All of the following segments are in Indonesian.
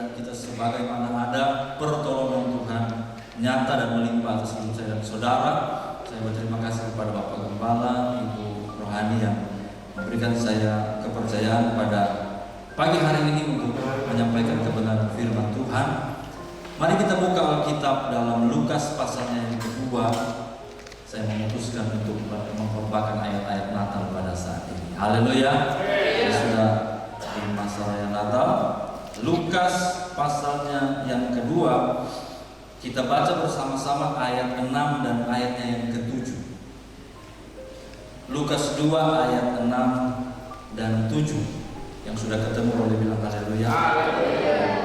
dan kita sebagaimana ada pertolongan Tuhan nyata dan melimpah atas hidup saya dan saudara. Saya berterima kasih kepada Bapak Gembala, Ibu Rohani yang memberikan saya kepercayaan pada pagi hari ini untuk menyampaikan kebenaran firman Tuhan. Mari kita buka Alkitab dalam Lukas pasalnya yang kedua. Saya memutuskan untuk membacakan ayat-ayat Natal pada saat ini. Haleluya. Sudah di masa raya Natal. Lukas pasalnya yang kedua. Kita baca bersama-sama ayat 6 dan ayatnya yang ke-7. Lukas 2 ayat 6 dan 7. Yang sudah ketemu boleh bilang haleluya.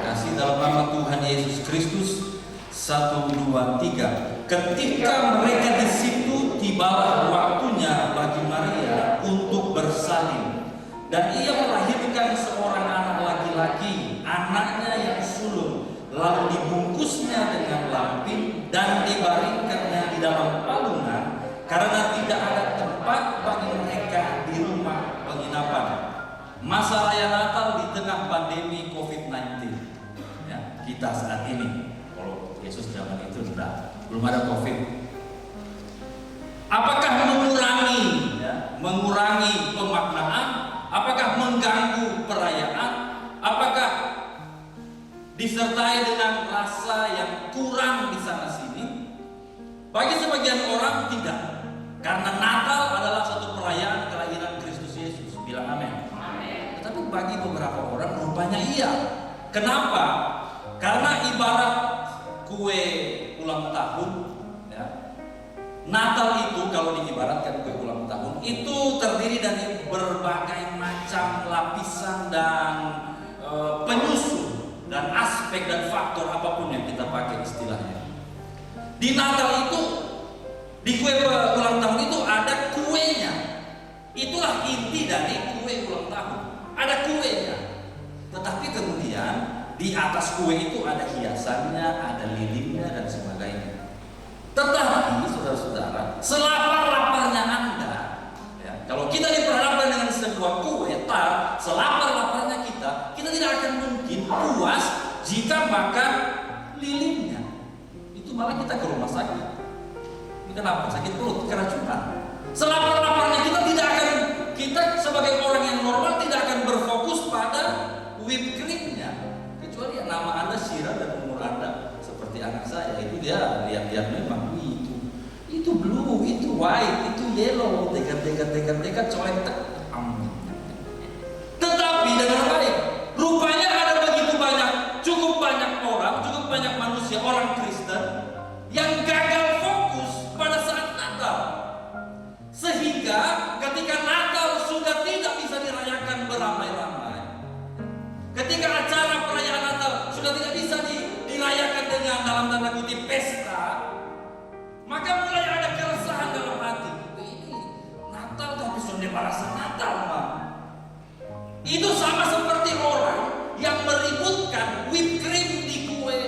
Kasih dalam nama Tuhan Yesus Kristus. 1, 2, 3. Ketika mereka di situ, tibalah waktunya bagi Maria untuk bersalin, dan ia melahirkan seorang anak laki-laki, anaknya yang sulung. Lalu dibungkusnya dengan lampin dan dibaringkannya di dalam palungan, karena tidak ada tempat bagi mereka di rumah penginapan. Masa raya Natal di tengah pandemi COVID-19, ya, kita saat ini. Kalau Yesus zaman itu sudah belum ada COVID. Apakah mengurangi pemaknaan? Apakah mengganggu perayaan? Apakah disertai dengan rasa yang kurang di sana sini? Bagi sebagian orang tidak, karena Natal adalah satu perayaan kelahiran Kristus Yesus. Bilang amin. Tetapi bagi beberapa orang rupanya iya. Kenapa? Karena ibarat kue ulang tahun, ya. Natal itu kalau diibaratkan kue ulang tahun itu terdiri dari berbagai macam lapisan dan penyusun dan aspek dan faktor apapun yang kita pakai istilahnya. Di Natal itu, di kue ulang tahun itu ada kuenya. Itulah inti dari kue ulang tahun. Ada kuenya. Tetapi kemudian di atas kue itu ada hiasannya, ada lilinnya dan sebagainya. Tetapi saudara-saudara, selapar-laparnya Anda, ya, kalau kita diperhadapkan dengan sebuah kue tar, selapar-laparnya kita tidak akan mungkin puas jika makan lilinnya. Itu malah kita ke rumah sakit. Ini kenapa? Sakit perut, keracunan. Selapar-laparnya kita sebagai orang yang normal tidak akan berfokus pada whipped creamnya. Kecuali nama Anda Syira dan umur Anda seperti anak saya, itu dia lihat-lihat memang itu blue, itu white, itu yellow, dekat colek. Tetapi dengan baik, rupanya ada begitu banyak, cukup banyak manusia, orang Kristen yang gagal fokus pada saat Natal, sehingga ketika Natal sudah tidak bisa dirayakan beramai-ramai, ketika acara perayaan Natal sudah tidak bisa dirayakan dengan dalam tanda kutip pesta, maka mulai ada keresahan dalam hati. Ini Natal tapi sudah merasa Natal, Pak. Itu sama seperti orang yang meributkan whipped cream di kue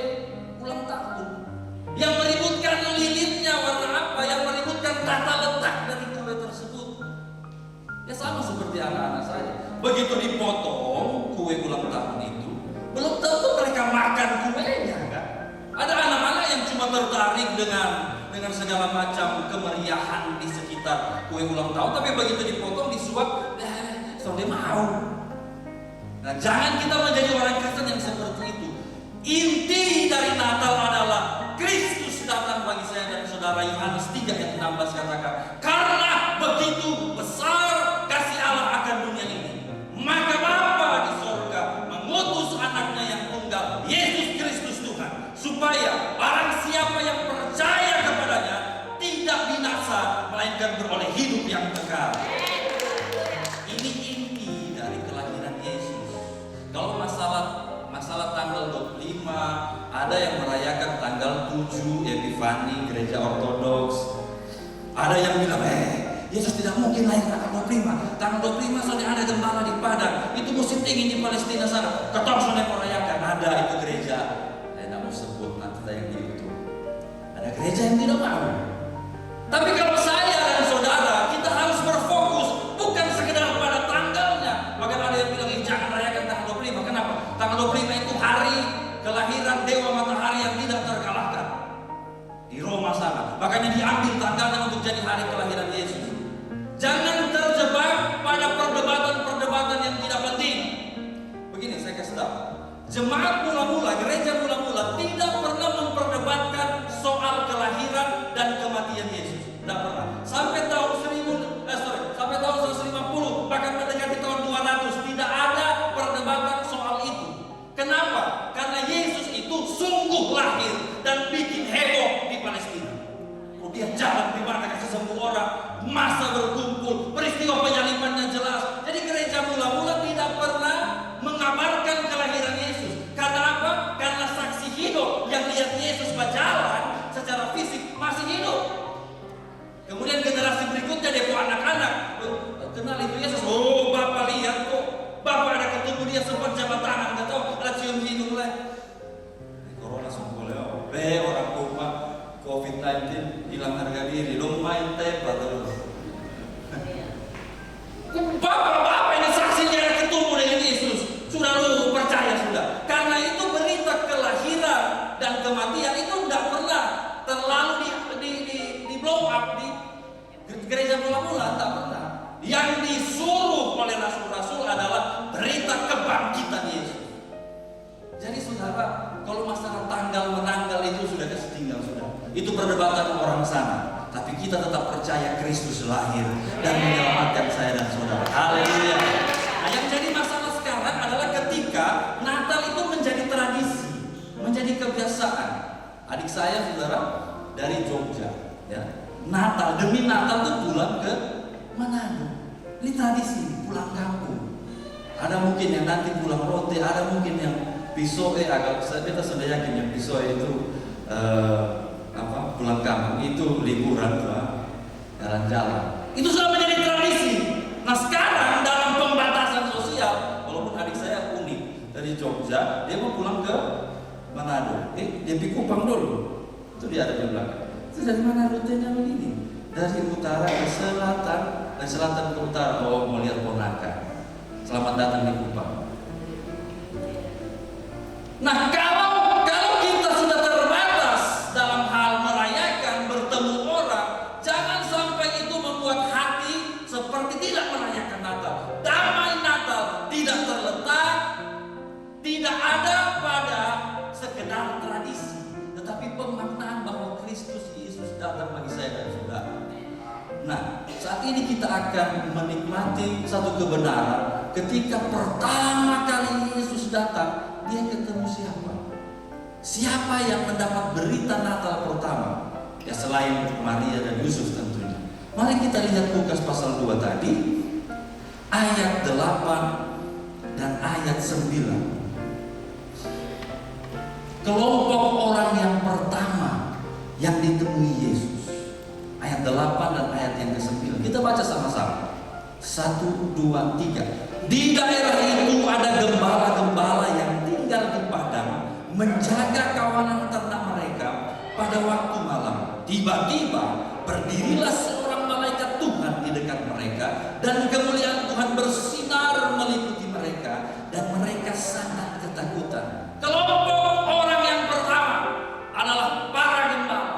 ulang tahun, yang meributkan lilinnya warna apa, yang meributkan tata letak dari kue tersebut. Ya sama seperti anak-anak saya. Begitu dipotong kue ulang tahun itu, belum tentu mereka makan kuenya, kan? Ada anak-anak yang cuma tertarik dengan segala macam kemeriahan di sekitar kue ulang tahun, tapi begitu dipotong, disuap, dia mau. Nah, jangan kita menjadi orang Kristen yang seperti itu. Inti dari Natal adalah Kristus datang bagi saya dan saudara. Yohanes 3 ayat 16 katakan, karena begitu besar kasih Allah akan dunia ini, maka Bapa di sorga mengutus anaknya yang tunggal, Yesus Kristus Tuhan, supaya barang siapa yang percaya kepadanya tidak binasa, melainkan beroleh hidup yang kekal. Ini inti dari kelahiran Yesus. Kalau masalah tanggal 25, ada yang merayakan tanggal 7 Epifani gereja Ortodoks. Ada yang bilang, Yesus tidak mungkin lahir tanggal 25. Tanggal 25 soalnya ada gembala di Padang. Itu musim dingin di Palestina sana. Ketong soalnya merayakan. Ada itu gereja. Saya tidak mau sebut, nanti saya yang itu. Ada gereja yang tidak mau. Tapi kalau saya dan saudara, kita harus berfokus bukan sekedar pada tanggalnya. Bahkan ada yang bilang, jangan rayakan tanggal 25. Kenapa? Tanggal 25 itu hari kelahiran dewa matahari yang tidak terkalahkan di Roma sana. Makanya diambil tanggalnya untuk jadi hari kelahiran Yesus. Jangan terjebak pada perdebatan-perdebatan yang tidak penting. Begini saya kasih tahu. Jemaat mula-mula, gereja mula-mula tidak pernah memperdebatkan soal kelahiran dan kematian Yesus. Tidak pernah. Sampai tahun 150, bahkan mendekati tahun 200, tidak ada perdebatan soal itu. Kenapa? Karena Yesus itu sungguh lahir dan bikin heboh di Palestina. Dia jalan di mana kasih sembuh orang, masa berkumpul, peristiwa penyalibannya jelas. Jadi gereja mula-mula tidak pernah mengabarkan kelahiran Yesus. Karena apa? Karena saksi hidup yang lihat Yesus berjalan secara fisik masih hidup. Kemudian generasi berikutnya dia bawa anak-anak, kenal itu Yesus. Oh, Bapak lihat kok, Bapak ada ketemu dia sempat jabat tangan, nggak tahu ada cium hidung lah. Corona sembuh leo, orang lupa COVID-19 hilang harga diri, lo main tembak terus. Bapak ini saksinya ada ketemu dengan Yesus, sudah lu percaya sudah. Karena itu berita kelahiran dan kematian itu tidak pernah terlalu di blow up di gereja mula-mula, tak pernah. Yang disuruh oleh rasul-rasul adalah berita kebangkitan Yesus. Jadi saudara, kalau masalah tanggal menanggal itu sudah ketinggal sudah. Itu perdebatan orang sana. Tapi kita tetap percaya Kristus lahir dan menyelamatkan saya dan saudara. Haleluya. Nah, yang jadi masalah sekarang adalah ketika Natal itu menjadi tradisi, menjadi kebiasaan. Adik saya saudara dari Jogja, ya. Natal demi Natal tuh pulang ke Manado. Ini tradisi pulang kampung. Ada mungkin yang nanti pulang rote, ada mungkin yang pisau agak kita sudah yakin yang pisau itu pulang kampung itu liburan jalan-jalan. Itu sudah menjadi tradisi. Nah sekarang dalam pembatasan sosial, walaupun adik saya unik dari Jogja, dia mau pulang ke Manado. Dia pergi Kupang dulu. Itu dia ada di belakang. Itu dari mana rutenya begini? Dari utara ke selatan, dari selatan ke utara. Oh, mau lihat ponakan. Selamat datang di Kupang. Nah, kalau kita sudah terbatas dalam hal merayakan bertemu orang, jangan sampai itu membuat hati seperti tidak merayakan Natal. Damai Natal tidak terletak, tidak ada pada sekedar tradisi, tetapi pemaknaan bahwa Kristus Yesus datang bagi saya dan saudara. Nah, saat ini kita akan menikmati satu kebenaran. Ketika pertama kali Yesus datang, dia ketemu siapa? Siapa yang mendapat berita Natal pertama? Ya selain Maria dan Yusuf tentunya. Mari kita lihat Lukas pasal 2 tadi, ayat 8 dan ayat 9. Kelompok orang yang pertama yang ditemui Yesus. Ayat 8 dan ayat yang ke-9. Kita baca sama-sama. 1, 2, 3. Di daerah itu ada gembala-gembala yang tinggal di padang, menjaga kawanan ternak mereka pada waktu malam. Tiba-tiba berdirilah seorang malaikat Tuhan di dekat mereka, dan kemuliaan Tuhan bersinar meliputi mereka, dan mereka sangat ketakutan. Kelompok orang yang pertama adalah para gembala.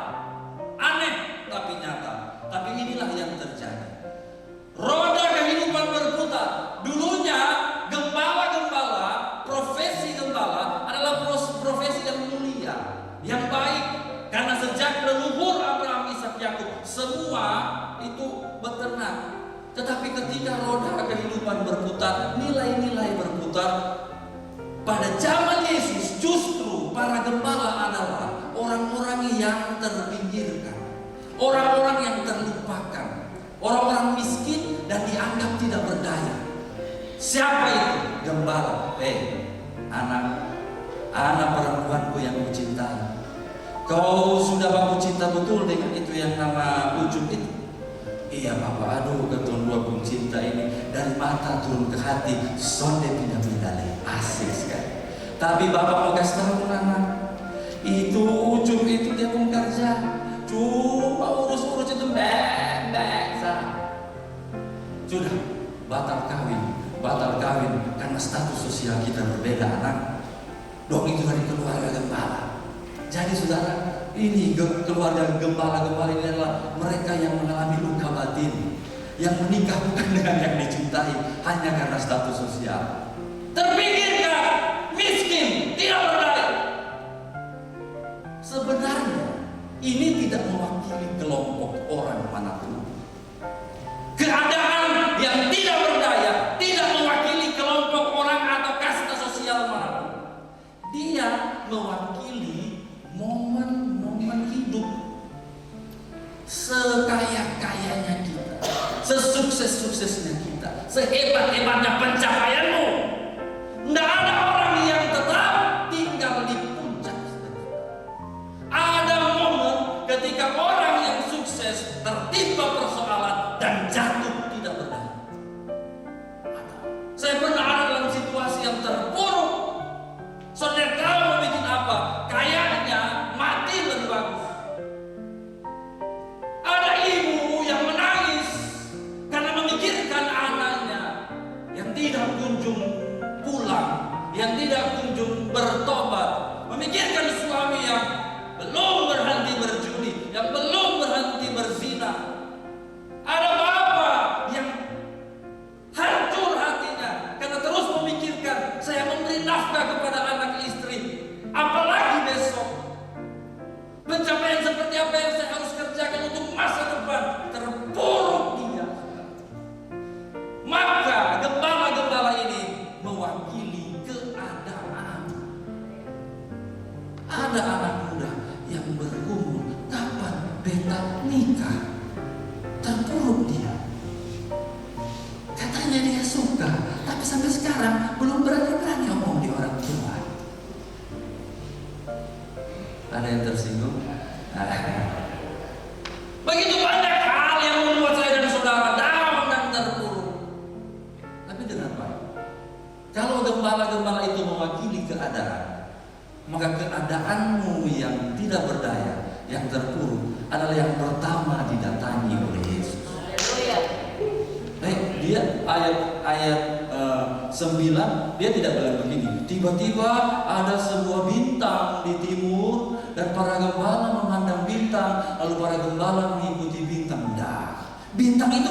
Aneh tapi nyata. Tapi inilah yang terjadi. Roda kehidupan berputar. Dulunya gembala-gembala, profesi gembala adalah profesi yang mulia, yang baik. Karena sejak leluhur Abraham, Ishak, Yakub, semua itu beternak. Tetapi ketika roda kehidupan berputar, nilai-nilai berputar, pada zaman Yesus justru para gembala adalah orang-orang yang terpinggirkan, orang-orang yang terlupakan, orang-orang miskin dan dianggap tidak berdaya. Siapa itu? Gembala. Anak perempuanku yang kucintai. Kau sudah baku cinta betul dengan itu yang nama Ucup itu? Iya Bapak, aduh keton dua pun cinta ini dari mata turun ke hati, sonde pindah-pindah asik sekali. Tapi Bapak mau kasih tahu anak, itu Ucup itu dia pun kerja, cuma urus-urus itu sudah batal kawin karena status sosial kita berbeda anak. Dong itu dari keluarga saudara, ini keluarga gembala-gembala ini adalah mereka yang mengalami luka batin, yang menikah bukan dengan yang dicintai, hanya karena status sosial. Terpinggirkan, miskin, tidak berdaya. Sebenarnya ini tidak mewakili kelompok orang manapun. Keadaan yang tidak berdaya tidak mewakili kelompok orang atau kasta sosial manapun. Dia mewakili momen-momen hidup. Sekaya-kayanya kita, sesukses-suksesnya kita, Sehebat-hebatnya pencapaianmu, tidak ada orang yang tetap tinggal di puncak. Ada momen ketika orang yang sukses tertimpa persoalan dan jatuh tidak berdaya. Saya pernah ada dalam situasi yang terpuruk. Saudara tahu mau bikin apa? Kayaknya mati lebih bagus. Ada ibu yang menangis karena memikirkan anaknya yang tidak kunjung pulang, yang tidak kunjung bertobat, memikirkan suami yang belum berhenti berjudi, yang belum berhenti berzina. Ada bapak yang hancur hatinya karena terus memikirkan, saya memberi nafkah kepada anak istri, apalagi besok. Pencapaian seperti apa yang saya harus kerjakan untuk masa depan? Terpuruk dia. Maka gembala-gembala ini mewakili keadaan. ada anak muda yang bergumul, kapan beta nikah? Terpuruk dia. Katanya dia suka, tapi sampai sekarang belum berani-berani ngomong di orang tua. Ada yang tersinggung? Begitu banyak hal yang membuat saya dan saudara down dan terpuruk. Tapi dengar baik, kalau gembala-gembala itu mewakili keadaan, maka keadaanmu yang tidak berdaya, yang terpuruk adalah yang pertama didatangi oleh Yesus. Dia ayat 9 dia tidak bilang begini. Tiba-tiba ada sebuah bintang di timur dan para gembala memandang bintang, lalu para gembala mengikuti bintang. Bintang itu.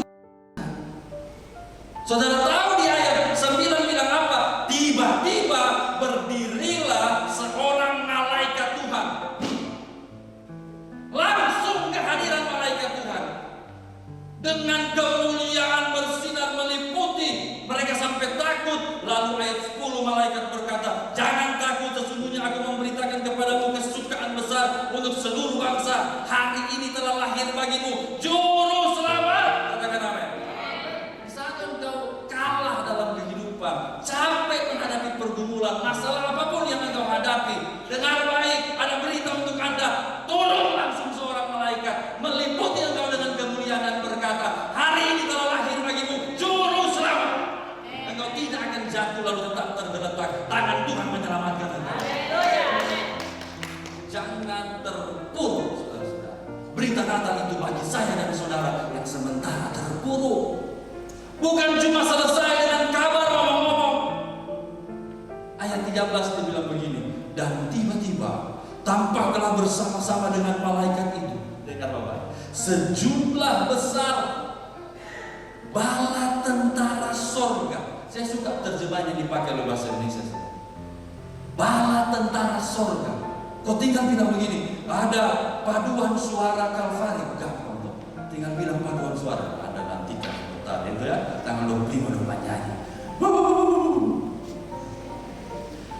Saudara tahu di ayat 9 bilang apa? Tiba-tiba berdirilah seorang malaikat Tuhan. Langsung kehadiran malaikat Tuhan. Dengan kemuliaan bersinar meliputi mereka sampai takut. Lalu ayat 10 malaikat berkata, jangan takut, sesungguhnya aku memberitakan kepadamu kesukaan besar untuk seluruh bangsa. Hari ini telah lahir bagimu juru selamat. Katakan amin. Saat engkau kalah dalam kehidupan, capek menghadapi pergumulan, masalah apapun yang engkau hadapi, dengar baik, ada berita untuk Anda. Turun langsung seorang malaikat meliputi engkau dengan kemuliaan dan berkata, hari ini telah lahir bagimu juru selamat. Engkau tidak akan jatuh lalu tetap tergeletak. Tangan Tuhan menyelamatkan engkau. Jangan terpuruk, saudara-saudara. Berita Natal itu bagi saya dan saudara yang sementara terpuruk. Bukan cuma selesai dengan kabar ngomong-ngomong. Ayat 13 dibilang begini, dan tiba-tiba tampaklah bersama-sama dengan malaikat itu, dengar Bapak, sejumlah besar bala tentara sorga. Saya suka terjemahan yang dipakai oleh bahasa Indonesia. Bala tentara sorga. Kau tinggal bilang begini, ada paduan suara Kalvari, gampang tuh. Tinggal bilang paduan suara, ada nantikan sebentar itu ya, tanggal 25 udah nyanyi.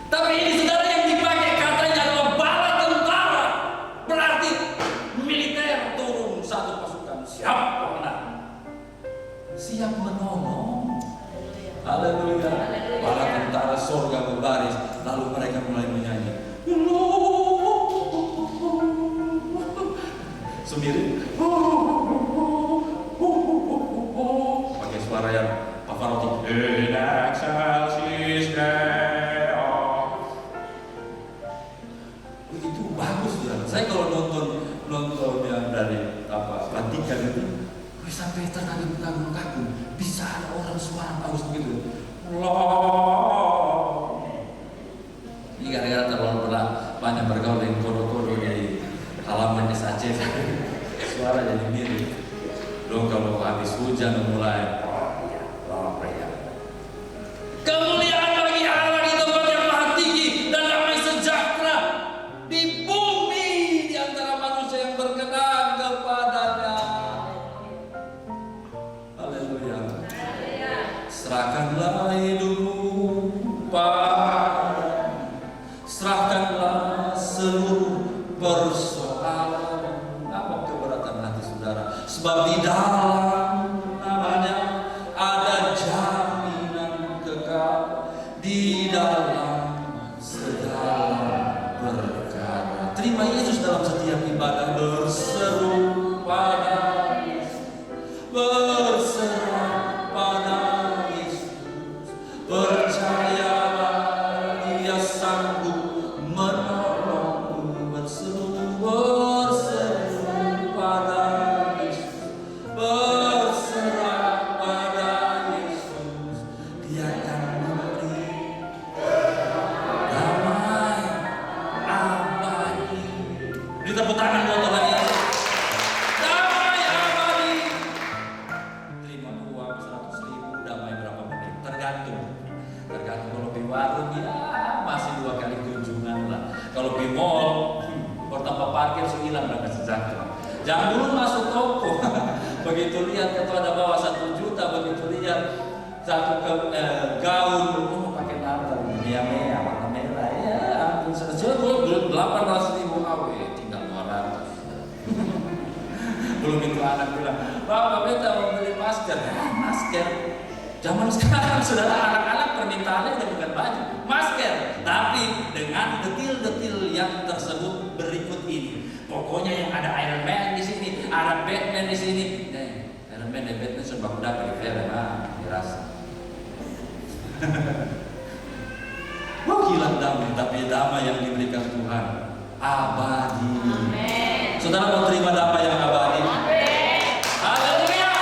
Tapi ini saudara yang dipakai katanya adalah bala tentara. Berarti militer turun satu pasukan. Siap pemenang. Siap menolong. Haleluya. Para tentara sorga berbaris, lalu mereka mulai menyanyi. Sendiri. Pakai suara yang Pavarotti. In excelsis Deo. Itu bagus kan. Saya kalau nonton yang dari Vatikan itu, sampai terkagum-kagum, bisa ada orang suara bagus begitu. Ini gara-gara terlalu banyak bergaul dengan kodo-kodo di halaman SAC. Suara jadi mirip. Dong kalau habis hujan mulai kemuliaan bagi Allah di tempat yang maha tinggi dan damai sejahtera di bumi di antara manusia yang berkenan kepadanya. Haleluya. Serahkanlah hidupmu padamu, serahkanlah seluruh persoalan. Apa keberatan hati saudara? Sebab di dalam namanya ada jaminan kekal di dalam segala perkara. Terima Yesus dalam setiap ibadah, berseru pada Yesus, berserah pada Yesus, percayalah Dia sanggup menolongmu. Berseru pada Yesus, berserah pada Yesus, Dia akan memberi damai abadi. Beri tepuk tangan buat Tuhan Yesus. Damai abadi. Terima uang 100.000, damai berapa menit? Tergantung kalau di warung ya masih 2 kali kunjungan lah. Kalau di mall pertama parkir hilang berapa sejahtera. Jangan dulu masuk toko. Begitu lihat ketua ada bawa 1 juta, begitu lihat satu gaun mau pakai natal mea warna merah ya ampun, sebetulnya 800.000 awe tinggal 200. Belum itu anak bilang, Bapak beta mau beli masker. Masker zaman sekarang saudara, anak-anak permintaannya udah bukan baju, masker, tapi dengan detil-detil yang tersebut berikut ini. Pokoknya yang ada Iron Man di sini, ada Batman di sini. Iron Man dan Batman sudah udah di film, dirasa. Gila damai, tapi damai yang diberikan Tuhan abadi. Amen. Saudara mau terima damai yang abadi? Amen. Haleluya.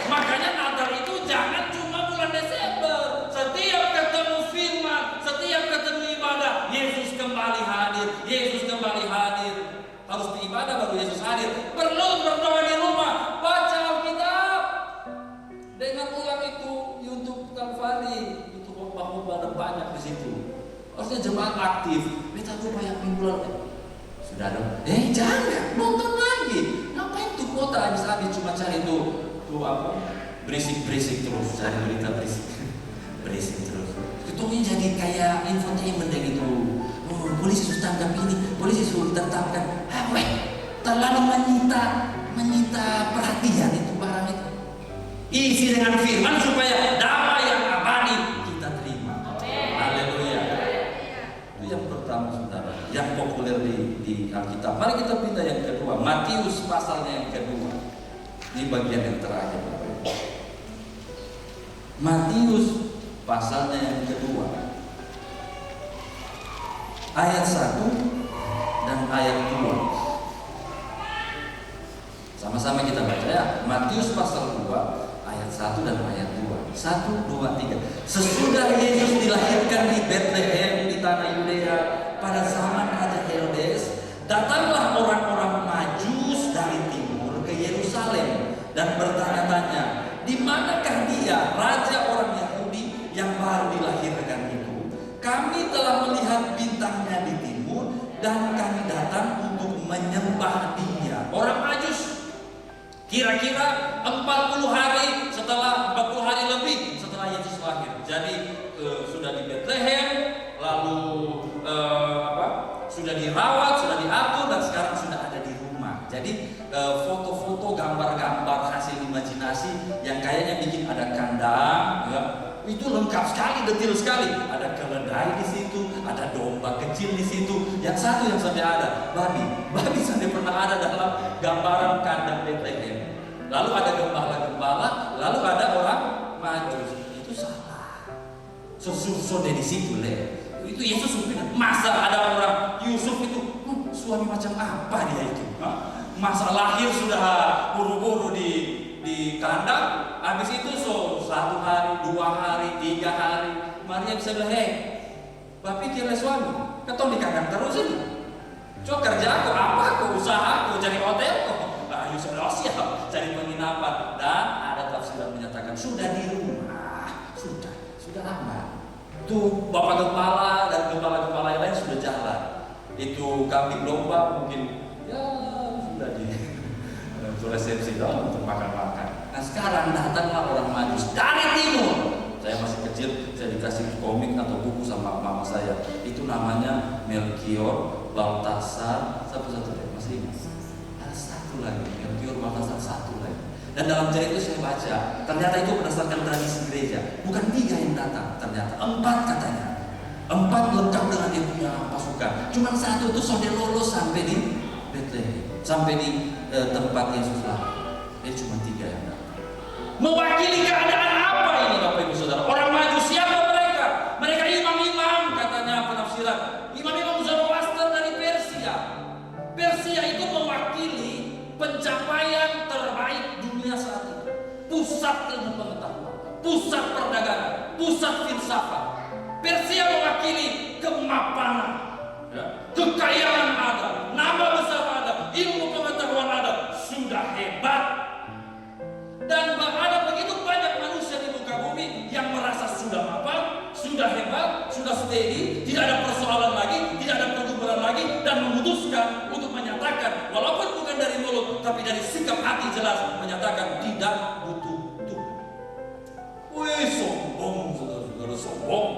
Makanya Natal itu jangan cuma bulan Desember. Setiap ketemu firman, setiap ketemu ibadah, Yesus kembali hadir. Yesus kembali hadir. Harus beribadah baru Yesus hadir. Perlu berdoa di rumah, baca Alkitab. Dengan ulang itu YouTube Kalvari, itu khotbah banyak di situ. Harusnya jemaat aktif. Beta tuh banyak mingguan. Sudah dong. Jangan nonton lagi. Ngapain tuh kota habis-habis cuma cari tuh apa? Berisik terus, cari berita berisik terus. Itu jadi kayak infotainment gitu. Oh, polisi sudah tangkap ini, polisi sudah tertangkap. Terlalu menyita perhatian itu barang itu. Isi dengan firman supaya damai yang abadi kita terima. Haleluya. Itu yang pertama saudara, yang populer di Alkitab. Mari kita pindah yang kedua, Matius pasalnya yang kedua. Ini bagian yang terakhir. Matius pasalnya yang kedua, ayat 1 dan ayat 2. Sama-sama kita baca ya. Matius pasal 2 ayat 1 dan ayat 2. 1, 2, 3. Sesudah Yesus dilahirkan di Bethlehem di tanah Yudea pada zaman Raja Herodes, datanglah orang-orang Majus dari timur ke Yerusalem dan bertanya-tanya, di manakah dia, raja orang Yahudi yang baru dilahirkan itu? Kami telah melihat bintangnya di timur dan kami datang untuk menyembah dia. Orang Majus kira-kira 40 hari lebih setelah Yesus lahir. Jadi sudah di Bethlehem, lalu sudah dirawat, sudah diatur, dan sekarang sudah ada di rumah. Jadi foto-foto, gambar-gambar hasil imajinasi yang kayaknya bikin ada kandang, ya, itu lengkap sekali, detail sekali. Ada keledai di situ, ada domba kecil di situ. Yang satu yang sampai ada babi sampai pernah ada dalam gambaran kandang Bethlehem. Lalu ada gembala-gembala, lalu ada orang Majus. Itu salah. Susun di situ itu Yesus bilang, masa ada orang Yusuf itu suami macam apa dia itu? Masa lahir sudah buru-buru di kandang, habis itu 1 hari, 2 hari, 3 hari, Maria bisa bilang, bapak kira suami, ketong di kandang terus ini. sudah aman. Itu bapak gembala dan gembala-gembala yang lain sudah jalan. Itu kambing domba mungkin ya sudah di resepsi doang untuk makan-makan. Nah sekarang datanglah orang Majus dari timur. Saya masih kecil, saya dikasih komik atau buku sama mama saya. Itu namanya Melchior, Baltasar, satu-satu deh, masih ingat? Ada satu lagi, Melchior, Baltasar, satu lagi. Dan dalam cerita itu saya baca, ternyata itu berdasarkan tradisi gereja. Bukan 3 yang datang, ternyata 4 katanya. 4 lengkap dengan dia punya pasukan. Cuma 1 itu sudah lolos sampai di Bethlehem, sampai di tempat Yesus lahir. Jadi cuma 3 yang datang. Mewakili keadaan apa ini Bapak Ibu Saudara? Orang Majus siapa mereka? Mereka imam-imam katanya penafsiran. Imam-imam Zoroaster dari Persia. Persia itu mewakili pencapaian terbaik dunia saat ini. Pusat ilmu pengetahuan, pusat perdagangan, pusat filsafat. Persia mewakili kemapanan, kekayaan ada, nama besar ada, ilmu pengetahuan ada, sudah hebat. Dan ada begitu banyak manusia di muka bumi yang merasa sudah mapan, sudah hebat, sudah steady, tidak ada persoalan lagi, tidak ada pergumulan lagi, dan memutuskan untuk menyatakan, walaupun bukan dari mulut, tapi dari sikap hati jelas menyatakan tidak butuh Tuhan. Wih, sombong, saudara-saudara, sombong.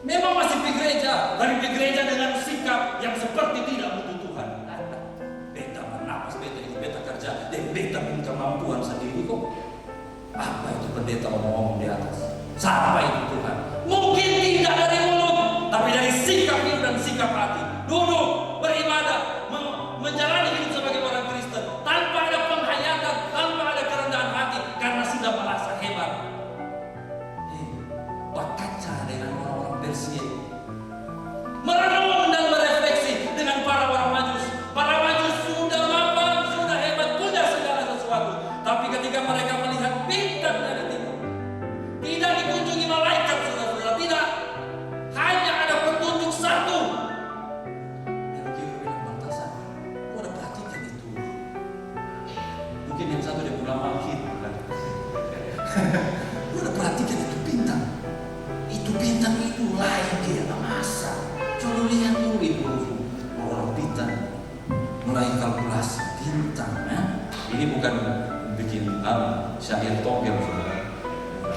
Memang masih pergi gereja, tapi pergi gereja dengan sikap yang seperti tidak butuh Tuhan. Beta menapas, beta ikut beta kerja, dan beta punya kemampuan sendiri kok. Apa itu pendeta ngomong di atas? Siapa itu Tuhan? Mungkin tidak dari mulut, tapi dari sikap hidup dan sikap hati. Duduk, beribadah, menjalani hidup sebagai orang Kristen, tanpa ada penghayatan, tanpa ada kerendahan hati, karena sudah merasa hebat. Berkaca dengan orang-orang Persia. Merenung dan merefleksi dengan para orang Majus. Para Majus sudah mapan, sudah hebat, punya segala sesuatu. Tapi ketika mereka melihat bintang dari timur, tidak dikunjungi malaikat, saudara-saudara, tidak. Hanya ada petunjuk satu. Melchior bilang, Baltasar, kau udah perhatikan itu? Mungkin yang satu dia pulang malkit, bukan? Kau udah perhatikan itu bintang? Itu bintang itu lain dia, masa? Coba lihat dulu itu orang bintang mulai kalkulasi bintang. Ini bukan bikin syair togel, saudara.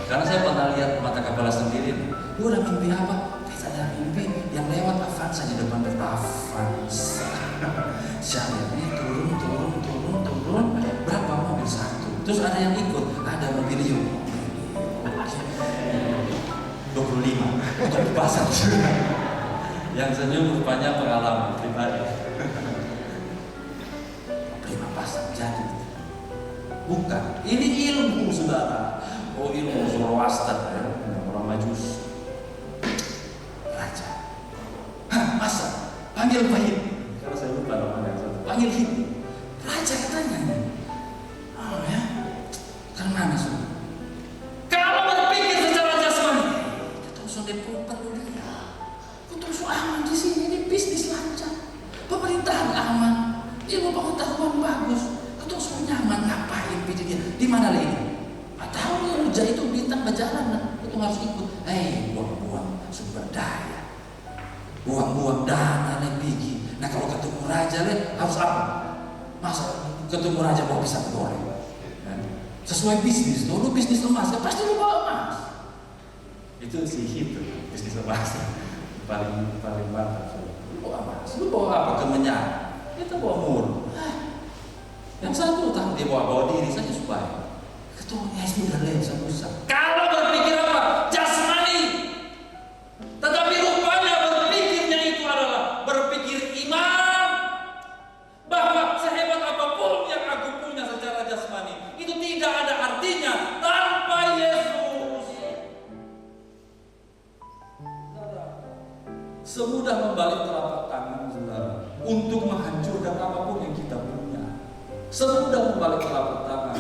Karena saya pernah lihat mata kepala sendiri. Dia udah mimpi apa? Saya mimpi yang lewat Avanza di depan Avanza. Syairnya turun. Berapa mobil satu? Terus ada yang ikut, ada mobil 25 untuk dipasang. Yang senyum rupanya pengalaman pribadi. 5 pasang jadi. Bukan, ini ilmu saudara. Oh, ilmu Zoroaster ya, orang Majus. Raja. Masa panggil Pahit. Kalau saya lupa namanya satu. Panggil Hindi. Raja katanya. Oh ya. Kan mana sudah? Kalau berpikir secara jasmani, perlu dia. Terus aman di sini, ini bisnis lancar, pemerintahan aman, ilmu pengetahuan bagus, terus nyaman. Ngapain pilih dia? Di mana lagi? Tahu ya, hujan itu bintang berjalan, itu harus ikut. Buang-buang sumber daya, buang-buang dana nih pergi. Nah kalau ketemu raja harus apa? Masa ketemu raja bawa pisang goreng? Sesuai bisnis, lu bisnis emas, ya pasti lu bawa emas. Itu si itu bisnis emas paling mantap. Lu bawa emas, lu bawa apa? Kemenyan, kita bawa mur. Yang satu tahu dia bawa diri saja supaya ketua sudah susah. kalau berpikir apa? Jasmani. Tetapi rupanya berpikirnya itu adalah berpikir iman. Bahwa sehebat apapun yang aku punya secara jasmani, itu tidak ada artinya tanpa Yesus. Semudah membalik telapak tangan, saudara, untuk menghancurkan apapun yang kita punya. Semudah membalik telapak tangan.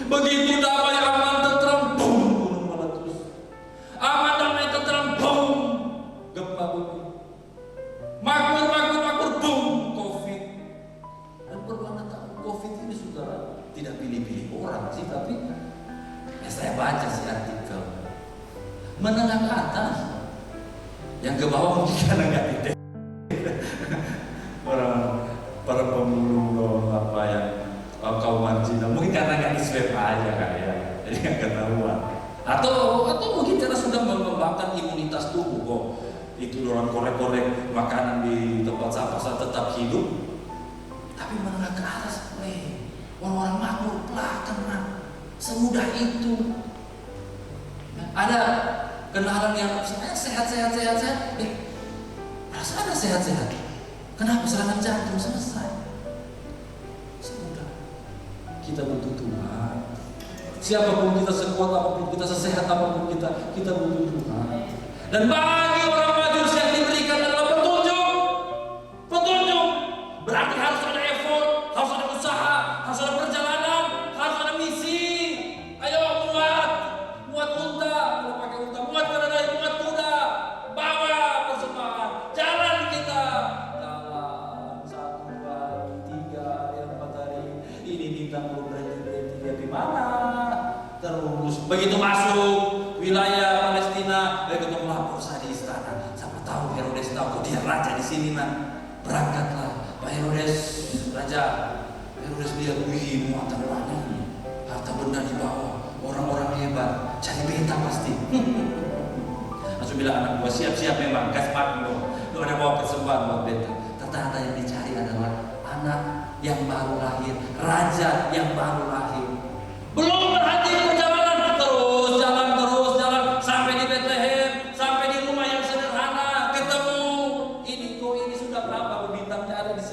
Begitu damai, aman, tentram, boom, gunung meletus. Aman, damai, tentram, boom, gempa bumi. Makmur, boom, COVID. Dan perlu Anda tahu, COVID ini saudara tidak pilih-pilih orang sih, tapi ya saya baca sih artikel. swab aja kan ya, jadi nggak ketahuan. Atau mungkin karena sudah mengembangkan imunitas tubuh kok. Itu orang korek-korek makanan di tempat sampah tetap hidup. Tapi menengah ke atas, orang-orang makmur belakangan semudah itu. Ada kenalan yang sehat, rasa ada sehat. Kenapa serangan jantung selesai? Semudah. Kita butuh Tuhan. Siapapun kita, sekuat apapun kita, sesehat apapun kita butuh Tuhan. Dan bagi orang Majus yang diberikan adalah petunjuk. Berarti harus ada effort, harus ada usaha, harus ada perjalanan, harus ada misi. Ayo muat unta, kalau pakai unta, muat keledai, muat kuda, bawa persembahan, jalan kita. Jalan 1, 2, 3, 4 hari. Ini bintang belum berhenti di mana? Terus begitu masuk wilayah Palestina, ketemu lapor saya di istana. Siapa tahu Herodes tahu kok dia raja di sini nah. Berangkatlah Pak Herodes, raja. Herodes lihat, wih muatan banyak nih, harta benda dibawa, orang-orang hebat, cari beta pasti. Langsung bilang anak gua, siap-siap memang, gas makan lu ada bawa persembahan buat beta. Ternyata yang dicari adalah anak yang baru lahir, raja yang baru lahir. Belum berhenti perjalanan, terus jalan sampai di Bethlehem, sampai di rumah yang sederhana, ketemu ini sudah berapa bintangnya ada di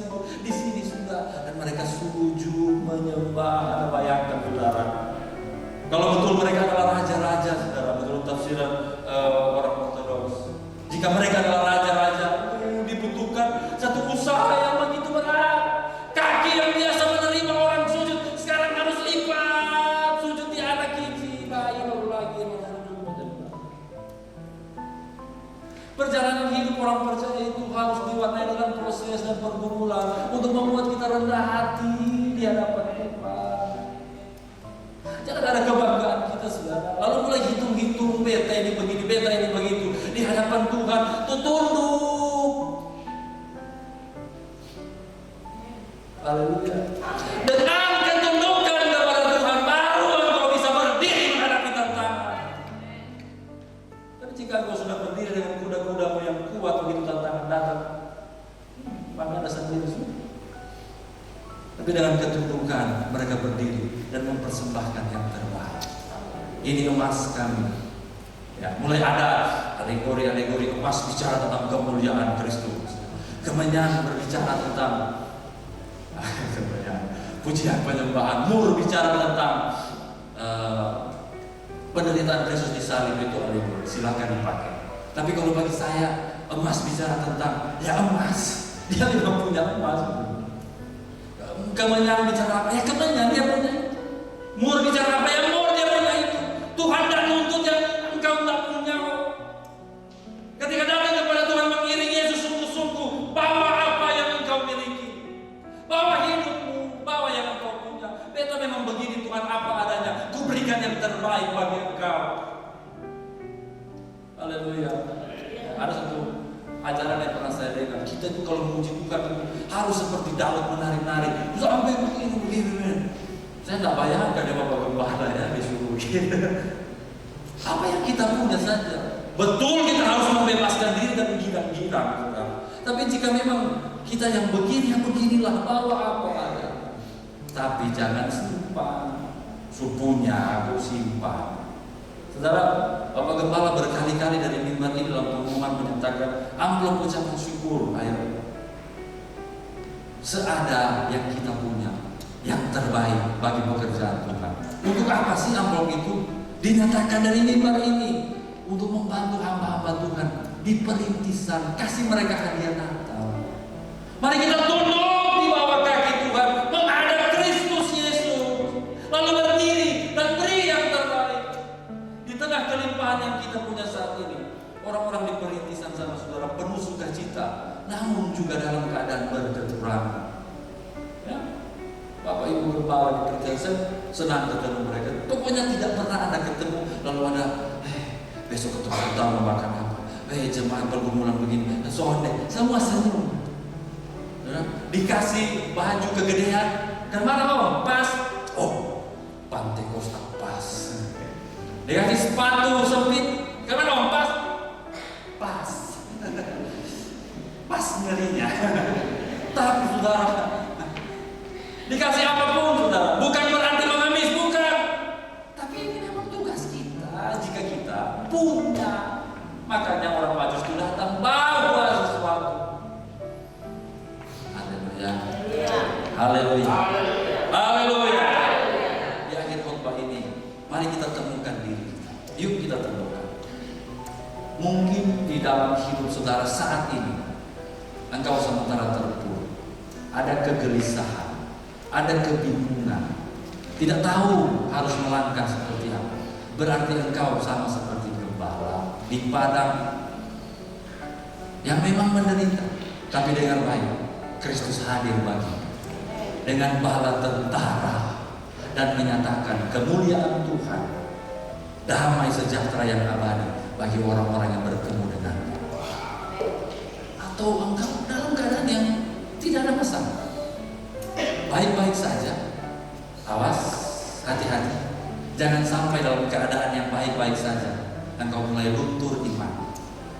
sini sudah, dan mereka sujud menyembah. Anda bayangkan saudara, kalau betul mereka adalah raja-raja, saudara, menurut tafsiran orang Ortodoks, jika mereka adalah raja-raja, dibutuhkan satu usaha yang begitu berat. Kaki yang biasa menerima orang sujud sekarang harus lipat sujud di anak kecil, bayi baru lahir. Perjalanan hidup orang percaya itu harus diwarnai dengan proses dan pergumulan untuk membuat kita rendah hati di hadapan Tuhan. Jangan ada kebanggaan kita, saudara, lalu mulai hitung-hitung, beta ini begini, beta ini begitu. Di hadapan Tuhan tuh tunduk. Haleluya. Dan angkat tundukan kepada Tuhan, baru engkau bisa berdiri menghadapi tantangan. Tapi jika engkau sudah berdiri dengan kuda-kudamu yang kuat begitu tantangan datang, maka ada sendiri sudah. Tapi dengan ketundukan mereka berdiri dan mempersembahkan yang terbaik. Ini emas kami. Ya, mulai ada alegori emas bicara tentang kemuliaan Kristus. Kemenyan berbicara tentang pujian penyembahan. Mur bicara tentang penderitaan Kristus di salib, itu alegori, silakan dipakai. Tapi kalau bagi saya, emas bicara tentang ya emas, dia memang punya emas. Kemenyan bicara apa? Ya kemenyan, dia punya itu. Mur bicara apa? Ya mur, dia punya itu. Tuhan tak nuntut yang engkau tak punya. Ketika datang kepada Tuhan mengiring Yesus sungguh-sungguh, bawa apa yang engkau miliki, bawa hidupmu, bawa yang engkau punya. Beta memang begini Tuhan, apa adanya. Ku berikan yang terbaik bagi engkau. Haleluya. Ada satu ajaran yang pernah saya dengar, kita itu kalau memuji Tuhan harus seperti Daud menari-nari sampai begini. Saya tidak bayangkan dia bapak gembala ya disuruh gitu. Apa yang kita punya saja. Betul kita harus membebaskan diri dan girang-girang. Tapi jika memang kita yang begini, yang beginilah, bawa apa ada. Tapi jangan simpan. Supunya aku simpan. Saudara, Bapak Gembala berkali-kali dari mimbar ini dalam pengumuman menyatakan amplop ucapan syukur, ayo. Seada yang kita punya, yang terbaik bagi pekerjaan Tuhan. Untuk apa sih amplop itu? Dinyatakan dari mimbar ini untuk membantu hamba-hamba Tuhan di perintisan, kasih mereka hadiah Natal. Mari kita tunduk di bawah kaki Tuhan, menghadap Kristus Yesus, lalu berdiri dan beri yang terbaik. Di tengah kelimpahan yang kita punya saat ini, orang-orang di perintisan sama saudara penuh sukacita, namun juga dalam keadaan berkekurangan. Ya, Bapak Ibu Gembala di perintisan senang ketemu mereka. Pokoknya tidak pernah ada ketemu lalu ada, besok ketemu kita mau makan apa? Jemaat pergumulan begini, sonde, semua senyum. Ya, dikasih baju kegedean, dan mana mau? Pas Pantai Costa pas. Dikasih sepatu sempit, gimana om? Pas? Pas. Pas nyerinya. Tapi saudara, dikasih apapun saudara, bukan berarti mengemis, bukan. Tapi ini memang tugas kita. Jika kita punya, makanya orang Majus itu datang bawa sesuatu. Haleluya. Haleluya. Haleluya. Di akhir khotbah ini, mari kita temukan diri kita. Yuk kita temukan. Mungkin di dalam hidup saudara saat ini, engkau sementara terpuruk, ada kegelisahan, ada kebingungan, tidak tahu harus melangkah seperti apa. Berarti engkau sama seperti gembala di padang yang memang menderita, tapi dengan baik Kristus hadir bagi dengan bala tentara dan menyatakan kemuliaan Tuhan, damai sejahtera yang abadi bagi orang-orang yang bertemu dengannya. Atau engkau dalam keadaan yang tidak ada masalah, baik-baik saja, awas, hati-hati, jangan sampai dalam keadaan yang baik-baik saja engkau mulai luntur iman,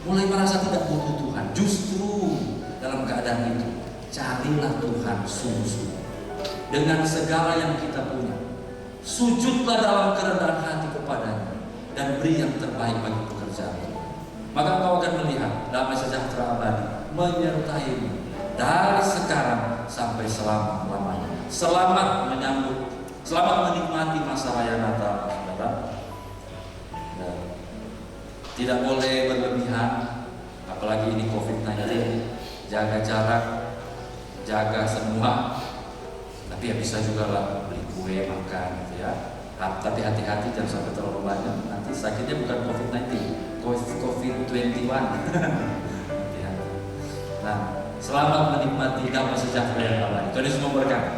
mulai merasa tidak butuh Tuhan. Justru dalam keadaan itu carilah Tuhan sungguh-sungguh dengan segala yang kita punya, sujudlah dalam kerendahan hati kepadanya dan beri yang terbaik bagi pekerjaan Tuhan. Maka engkau akan melihat damai sejahtera abadi menyertaimu dari sekarang sampai selama-lamanya. Selamat menyambut, selamat menikmati masa raya Natal, saudara. Tidak boleh berlebihan, apalagi ini COVID-19. Jaga jarak, jaga semua. Tapi ya bisa juga lah beli kue, makan gitu ya. Tapi hati-hati jangan sampai terlalu banyak. Nanti sakitnya bukan COVID-19, COVID-21. Nah, selamat menikmati damai sejahtera yang abadi. Tuhan Yesus memberkati.